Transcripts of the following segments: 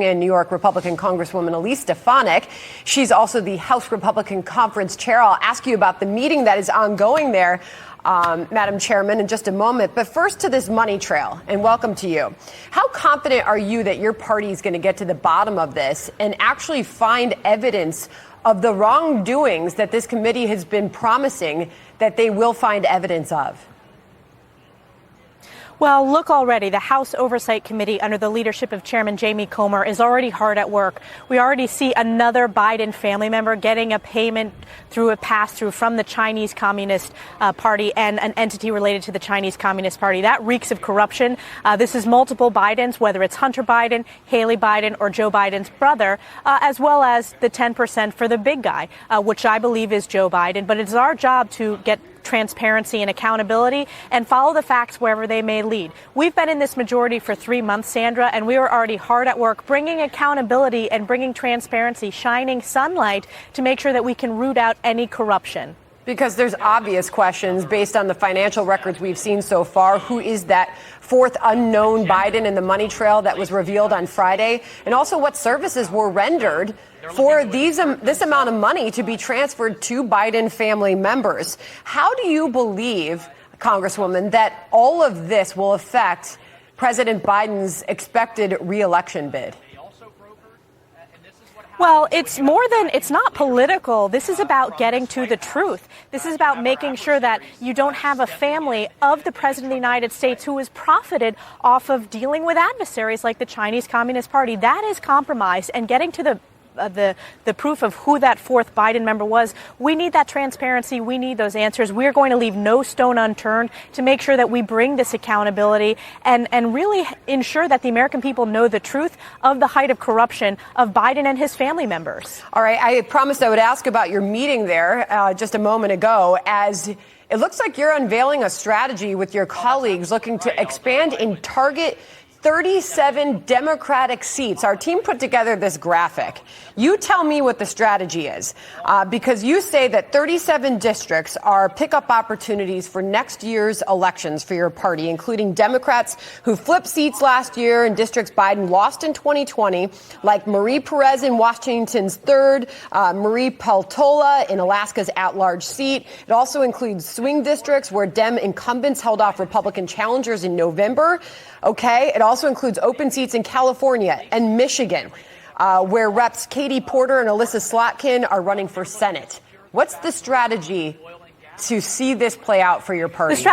in New York Republican Congresswoman Elise Stefanik. She's also the House Republican Conference Chair. I'll ask you about the meeting that is ongoing there, Madam Chairman, in just a moment. But first to this money trail, and welcome to you. How confident are you that your party is going to get to the bottom of this and actually find evidence of the wrongdoings that this committee has been promising that they will find evidence of? Well, look already. The House Oversight Committee under the leadership of Chairman Jamie Comer is already hard at work. We already see another Biden family member getting a payment through a pass-through from the Chinese Communist Party and an entity related to the Chinese Communist Party. That reeks of corruption. This is multiple Bidens, whether it's Hunter Biden, Haley Biden, or Joe Biden's brother, as well as the 10% for the big guy, which I believe is Joe Biden. But it's our job to get transparency and accountability and follow the facts wherever they may lead. We've been in this majority for 3 months, Sandra, and we were already hard at work bringing accountability and bringing transparency, shining sunlight to make sure that we can root out any corruption. Because there's obvious questions based on the financial records we've seen so far. Who is that fourth unknown Biden in the money trail that was revealed on Friday? And also what services were rendered for this amount of money to be transferred to Biden family members. How do you believe, Congresswoman, that all of this will affect President Biden's expected reelection bid? Well, it's not political. This is about getting to the truth. This is about making sure that you don't have a family of the President of the United States who has profited off of dealing with adversaries like the Chinese Communist Party. That is compromised, and getting to the proof of who that fourth Biden member was. We need that transparency. We need those answers. We are going to leave no stone unturned to make sure that we bring this accountability and really ensure that the American people know the truth of the height of corruption of Biden and his family members. All right. I promised I would ask about your meeting there just a moment ago, as it looks like you're unveiling a strategy with your colleagues looking to expand and target 37 Democratic seats. Our team put together this graphic. You tell me what the strategy is, because you say that 37 districts are pickup opportunities for next year's elections for your party, including Democrats who flipped seats last year in districts Biden lost in 2020, like Marie Perez in Washington's 3rd, Marie Peltola in Alaska's at-large seat. It also includes swing districts where Dem incumbents held off Republican challengers in November. Okay. It also includes open seats in California and Michigan, where Reps Katie Porter and Alyssa Slotkin are running for Senate. What's the strategy to see this play out for your party?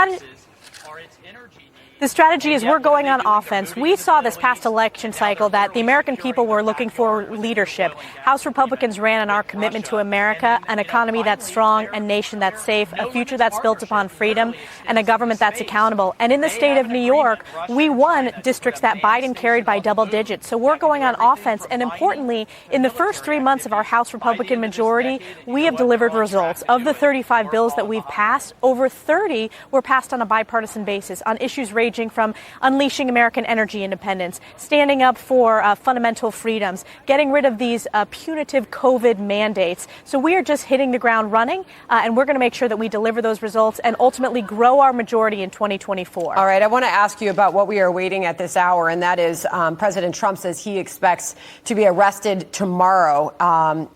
The strategy is we're going on offense. We saw this past election cycle that the American people were looking for leadership. House Republicans ran on our commitment to America, an economy that's strong, a nation that's safe, a future that's built upon freedom, and a government that's accountable. And in the state of New York, we won districts that Biden carried by double digits. So we're going on offense. And importantly, in the first 3 months of our House Republican majority, we have delivered results. Of the 35 bills that we've passed, over 30 were passed on a bipartisan basis on issues ranging from unleashing American energy independence, standing up for fundamental freedoms, getting rid of these punitive COVID mandates. So we are just hitting the ground running, and we're going to make sure that we deliver those results and ultimately grow our majority in 2024. All right. I want to ask you about what we are waiting at this hour, and that is President Trump says he expects to be arrested tomorrow.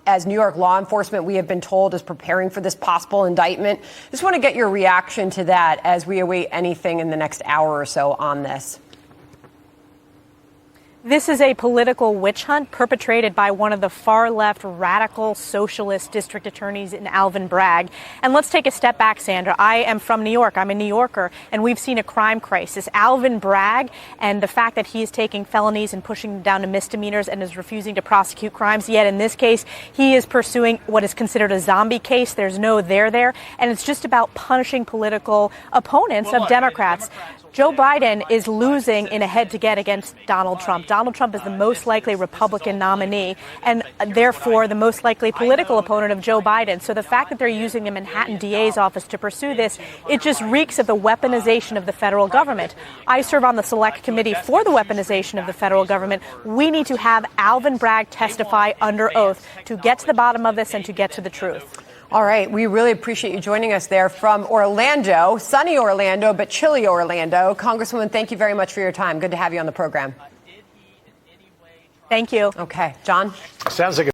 As New York law enforcement, we have been told, is preparing for this possible indictment. Just want to get your reaction to that as we await anything in the next hour or so on this. This is a political witch hunt perpetrated by one of the far-left radical socialist district attorneys in Alvin Bragg. And let's take a step back, Sandra. I am from New York. I'm a New Yorker, and we've seen a crime crisis. Alvin Bragg and the fact that he is taking felonies and pushing them down to misdemeanors and is refusing to prosecute crimes. Yet in this case, he is pursuing what is considered a zombie case. There's no there. And it's just about punishing political opponents of Democrats. Joe Biden is losing in a head-to-head against Donald Trump. Donald Trump is the most likely Republican nominee and therefore the most likely political opponent of Joe Biden. So the fact that they're using the Manhattan DA's office to pursue this, it just reeks of the weaponization of the federal government. I serve on the select committee for the weaponization of the federal government. We need to have Alvin Bragg testify under oath to get to the bottom of this and to get to the truth. All right. We really appreciate you joining us there from Orlando, sunny Orlando, but chilly Orlando. Congresswoman, thank you very much for your time. Good to have you on the program. Thank you. Okay, John? Sounds like